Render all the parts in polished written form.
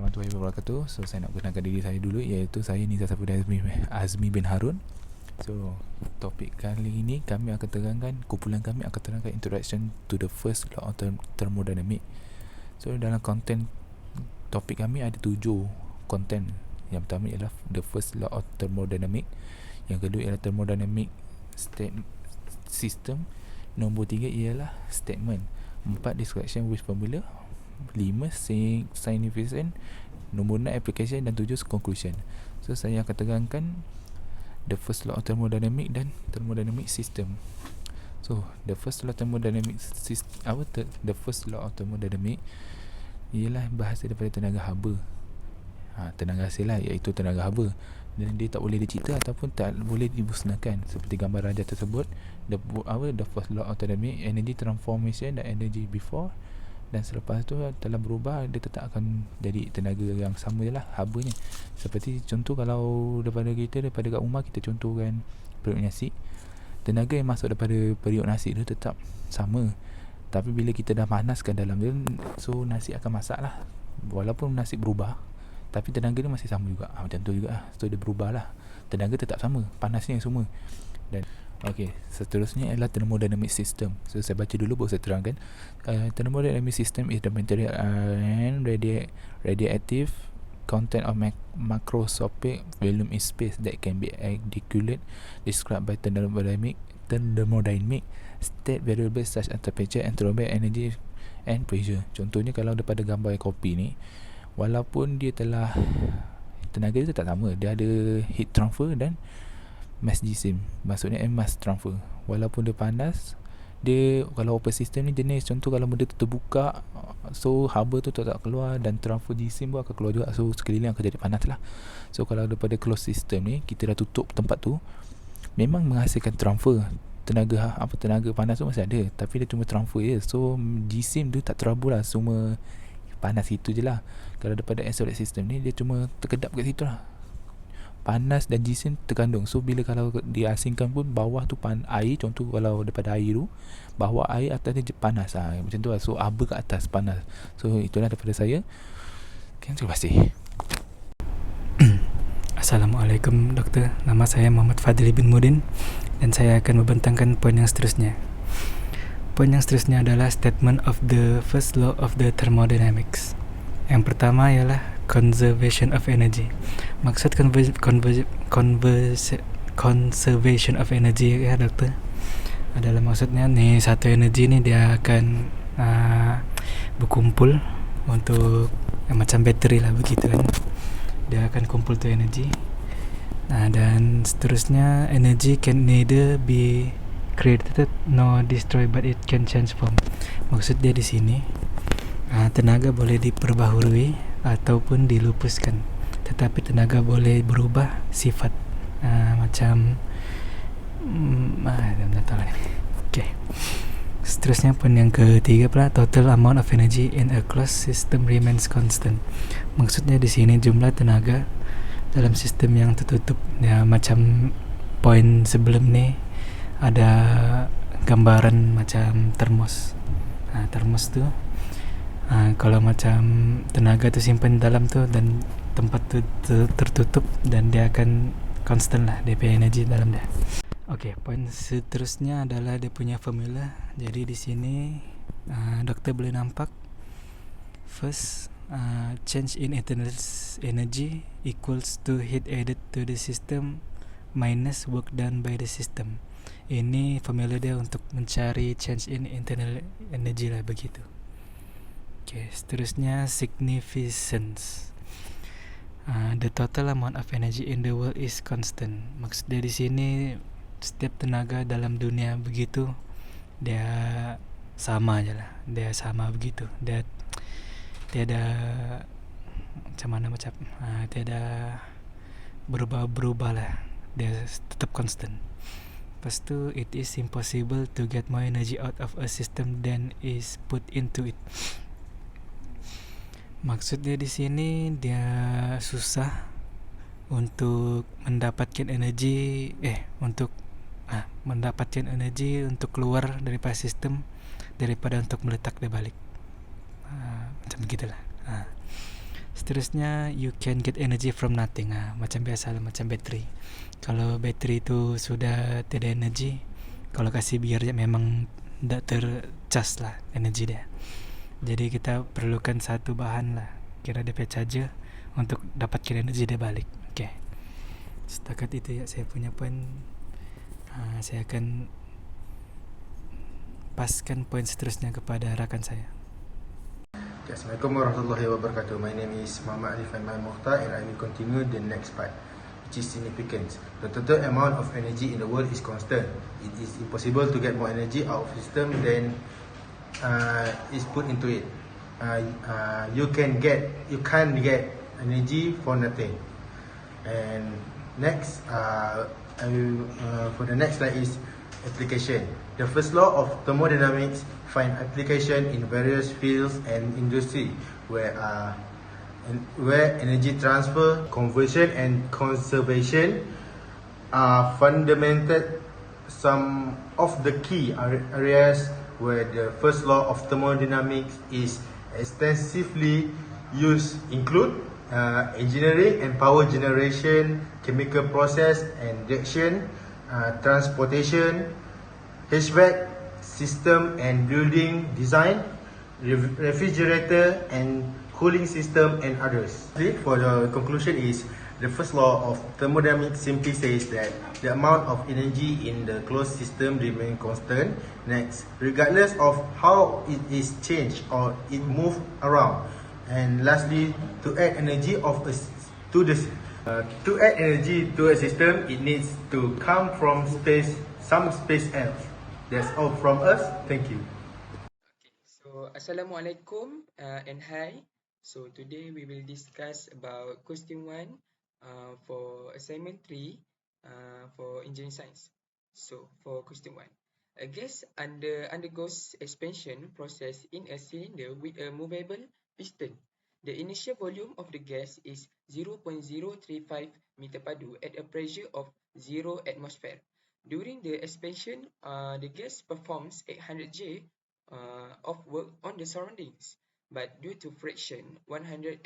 warahmatullahi wabarakatuh. So saya nak kenalkan diri saya dulu, iaitu saya Nizar Safuddin Azmi bin Harun. So topik kali ini kami akan kumpulan kami akan terangkan introduction to the first law of thermodynamics. So dalam konten topik kami ada 7 konten. Yang pertama ialah the first law of thermodynamics, yang kedua ialah thermodynamic system, nombor 3 ialah statement, 4 description with formula, 5 significance, nombor 6 application, dan 7 conclusion. So saya akan terangkan the first law of thermodynamics dan thermodynamic system. So the first law of thermodynamics the first law of thermodynamics ialah bahasa daripada tenaga haba. Tenaga asal lah, iaitu tenaga haba, dan dia tak boleh dicipta ataupun tak boleh dimusnahkan. Seperti gambar raja tersebut, the first law of thermodynamics, energy transformation dan energy before dan selepas tu telah berubah, dia tetap akan jadi tenaga yang sama je lah, habanya. Seperti contoh, kalau daripada kat rumah kita contohkan periuk nasi, tenaga yang masuk daripada periuk nasi tu tetap sama, tapi bila kita dah panaskan dalam dia, so nasi akan masak lah. Walaupun nasi berubah, tapi tenaga dia masih sama juga. Macam tu juga lah. So dia berubah lah, tenaga tetap sama, panasnya semua. Dan okey, seterusnya adalah thermodynamic system. So saya baca dulu baru saya terangkan. Thermodynamic system is the material and radioactive content of macroscopic volume in space that can be articulated, described by thermodynamic state variables such as temperature, entropy, energy and pressure. Contohnya kalau daripada gambar kopi ni, walaupun dia telah tenaga dia tak sama, dia ada heat transfer dan mass jisim, maksudnya mass transfer. Walaupun dia panas, dia kalau open system ni jenis contoh kalau benda tu terbuka, so haba tu tak keluar dan transfer jisim pun akan keluar juga, so sekeliling akan jadi panas lah. So kalau daripada closed system ni, kita dah tutup tempat tu, memang menghasilkan transfer tenaga panas tu masih ada, tapi dia cuma transfer je, so jisim tu tak terabur lah, semua panas itu je lah. Kalau daripada solid system ni, dia cuma terkedap kat situ lah, panas dan jisim terkandung. So bila kalau diasingkan pun, bawah tu air, contoh kalau daripada air tu, bawah air, atas dia panas macam tu lah. So haba kat atas panas. So itulah daripada saya. Terima kasih. Assalamualaikum doktor, nama saya Muhammad Fadli bin Mudin, dan saya akan membentangkan poin yang seterusnya. Poin yang seterusnya adalah statement of the first law of the thermodynamics. Yang pertama ialah conservation of energy. Maksud conservation of energy ya doktor, adalah maksudnya ni satu energi ni dia akan berkumpul untuk macam bateri lah begitu kan. Dia akan kumpul tu energi. Dan seterusnya, energy can neither be created nor destroyed, but it can change form. Maksud dia di sini, tenaga boleh diperbaharui ataupun dilupuskan, tetapi tenaga boleh berubah sifat. Macam tak tahu lah. Okay. Seterusnya poin yang ketiga pula, total amount of energy in a closed system remains constant. Maksudnya di sini jumlah tenaga dalam sistem yang tertutup. Ya, macam poin sebelum ni ada gambaran macam termos. Termos tu kalau macam tenaga tu simpan dalam tu dan tempat tu tertutup, dan dia akan constant lah dia punya energi dalam dia. Okey, poin seterusnya adalah dia punya formula. Jadi di sini doktor boleh nampak first, change in internal energy equals to heat added to the system minus work done by the system. Ini formula dia untuk mencari change in internal energy lah begitu. Okay, seterusnya significance. The total amount of energy in the world is constant. Maksud dia di sini, setiap tenaga dalam dunia begitu, dia sama je lah, dia sama begitu, dia tiada tiada berubah lah, dia tetap constant. Lepas tu, it is impossible to get more energy out of a system than is put into it. Maksud dia di sini, dia susah untuk mendapatkan energi untuk keluar daripada sistem daripada untuk meletak dia balik. Macam begitulah. seterusnya you can get energy from nothing. Macam biasa lah, macam bateri. Kalau bateri tu sudah tiada energi, kalau kasih biar je memang tak tercas lah energi dia. Jadi kita perlukan satu bahan lah, kira dia punya charger, untuk dapatkan energi dia balik. Okay, setakat itu ya saya punya poin. Saya akan paskan poin seterusnya kepada rakan saya. Assalamualaikum warahmatullahi wabarakatuh. My name is Muhammad Arifan Mukhtar and I will continue the next part, which is significance. The total amount of energy in the world is constant. It is impossible to get more energy out of system than is put into it. You can't get energy for nothing. And next, for the next slide is application. The first law of thermodynamics find application in various fields and industry where energy transfer, conversion and conservation are fundamental. Some of the key areas where the first law of thermodynamics is extensively used include engineering and power generation, chemical process and reaction, transportation, HVAC system and building design, refrigerator and cooling system and others. For the conclusion is, the first law of thermodynamics simply says that the amount of energy in the closed system remains constant. Next, regardless of how it is changed or it moves around. And lastly, to add energy to a system, it needs to come from some space else. That's all from us. Thank you. Okay, so Assalamualaikum and hi. So today we will discuss about question 1 for assignment 3 for engineering science. So for question 1, a gas undergoes expansion process in a cylinder with a movable piston. The initial volume of the gas is 0.035 meter padu at a pressure of 0 atmosphere. During the expansion, the gas performs 800 J of work on the surroundings, but due to friction, 180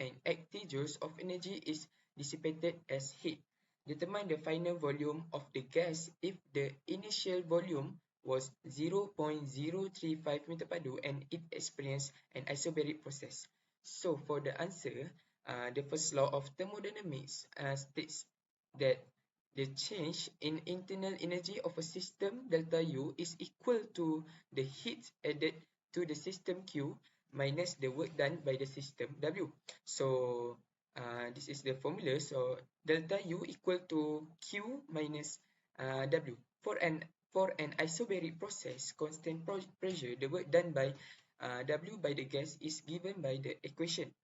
joules of energy is dissipated as heat. Determine the final volume of the gas if the initial volume was 0.035 meter padu and it experienced an isobaric process. So for the answer, the first law of thermodynamics states that the change in internal energy of a system delta U is equal to the heat added to the system Q minus the work done by the system W. So this is the formula. So delta U equal to Q minus W. For an isobaric process, constant pressure, the work done by W by the gas is given by the equation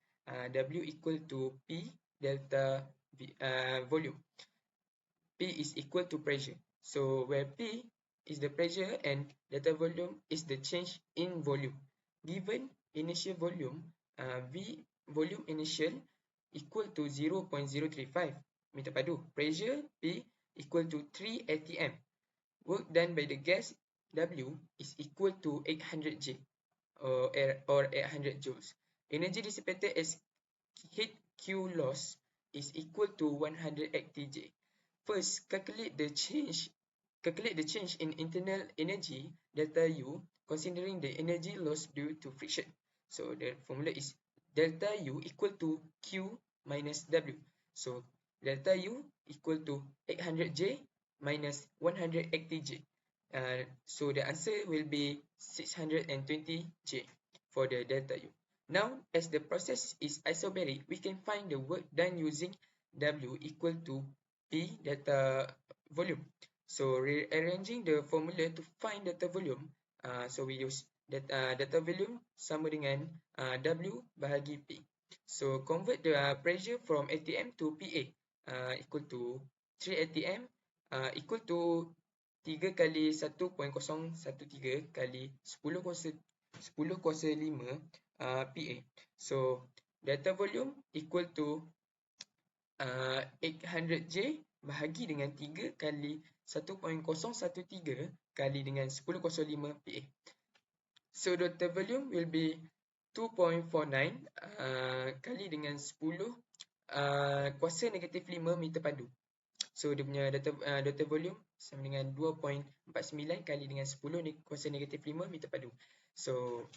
W equal to P delta volume. P is equal to pressure. So where P is the pressure and delta volume is the change in volume. Given initial volume, V volume initial equal to 0.035 meter padu. Pressure P equal to 3 atm. Work done by the gas W is equal to 800 J or 800 joules. Energy dissipated as heat Q loss is equal to 180 J. First, calculate the change in internal energy delta U considering the energy loss due to friction. So the formula is delta U equal to Q minus W. So delta U equal to 800 J minus 180 J. So the answer will be 620 J for the delta U. Now, as the process is isobaric, we can find the work done using W equal to P delta volume. So rearranging the formula to find delta volume, so we use delta volume sama dengan W bahagi P. So convert the pressure from atm to PA equal to 3 atm equal to 3 kali 1.013 kali 10 kuasa 5 PA. So delta volume equal to 800 J bahagi dengan 3 kali 1.013 kali dengan 10 kuasa 5 PA. So delta volume will be 2.49 kali kali dengan 10 kuasa negatif 5 meter padu. So dia punya data volume sama dengan 2.49 kali dengan 10 kuasa negatif 5 meter padu. So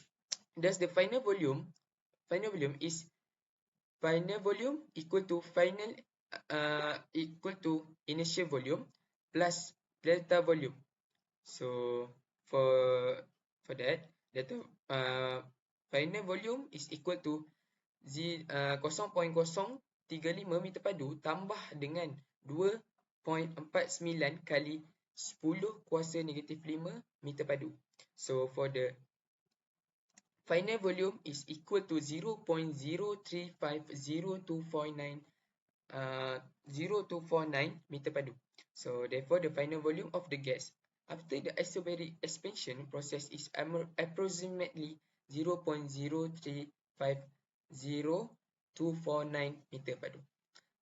thus the final volume equal to initial volume plus delta volume. So for that, final volume is equal to 0.035 meter padu tambah dengan 2.49 kali 10 kuasa negatif 5 meter padu. So for the final volume is equal to 0.0350249 meter padu. So therefore the final volume of the gas after the isobaric expansion process is approximately 0.0350249 meter padu.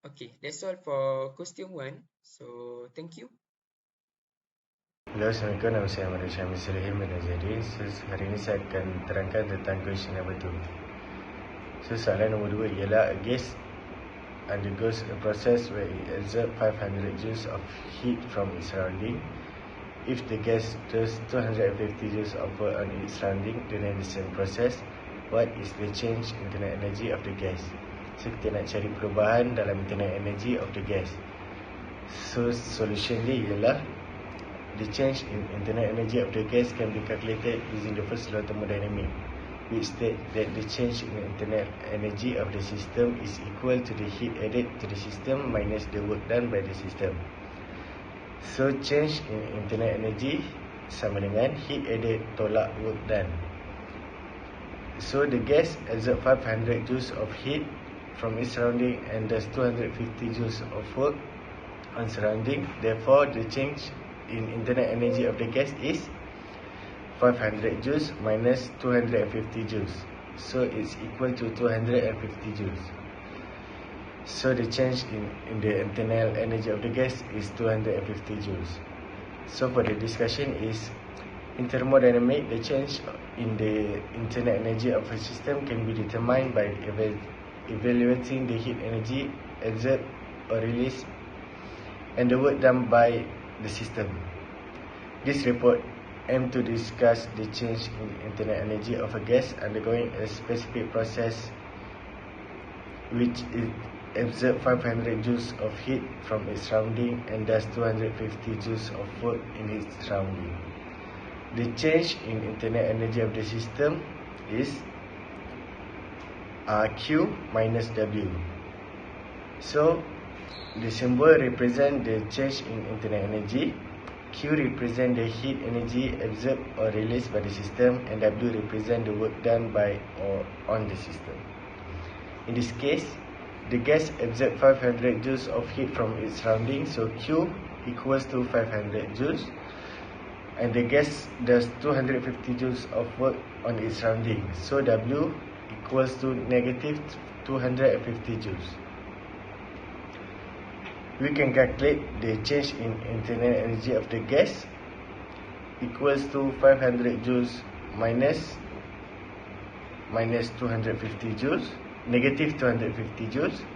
Okay, that's all for question 1. So thank you. Hello, Assalamualaikum. Nama saya Ahmad Syamil Sulaiman bin Azadi. Hari ini saya akan terangkan tentang question number 2. Soalan nombor 2 ialah a gas undergoes a process where it exerts 500 joules of heat from its surrounding. If the gas does 250 joules of work on its surrounding during the same process, what is the change in internal energy of the gas? So kita nak cari perubahan dalam internal energy of the gas. So solution dia ialah the change in internal energy of the gas can be calculated using the first law of thermodynamics, which states that the change in internal energy of the system is equal to the heat added to the system minus the work done by the system. So change in internal energy sama dengan heat added tolak work done. So the gas exerts 500 joules of heat from its surrounding and does 250 joules of work on surrounding. Therefore, the change in internal energy of the gas is 500 joules minus 250 joules. So it's equal to 250 joules. So the change in the internal energy of the gas is 250 joules. So for the discussion is, in thermodynamics, the change in the internal energy of a system can be determined by evaluating the heat energy exerted or released and the work done by the system. This report aims to discuss the change in internal energy of a gas undergoing a specific process which it exerts 500 joules of heat from its surrounding and does 250 joules of work in its surrounding. The change in internal energy of the system is Q minus W. So the symbol represent the change in internal energy. Q represent the heat energy absorbed or released by the system, and W represent the work done by or on the system. In this case, the gas absorbs 500 joules of heat from its surroundings, so Q equals to 500 joules, and the gas does 250 joules of work on its surroundings, so W equals to negative 250 joules. We can calculate the change in internal energy of the gas equals to 500 joules minus 250 joules, negative 250 joules.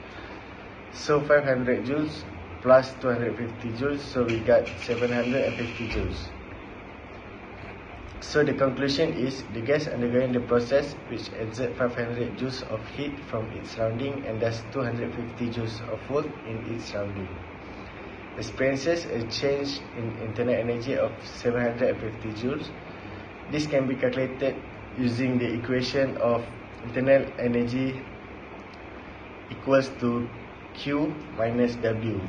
So 500 joules plus 250 joules, so we got 750 joules. So the conclusion is the gas undergoing the process which exerts 500 joules of heat from its surrounding and does 250 joules of work in its surrounding experiences a change in internal energy of 750 joules. This can be calculated using the equation of internal energy equals to Q minus W,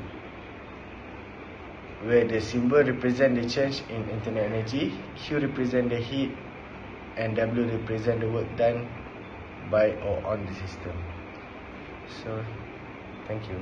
where the symbol represent the change in internal energy, Q represent the heat, and W represent the work done by or on the system. So, thank you.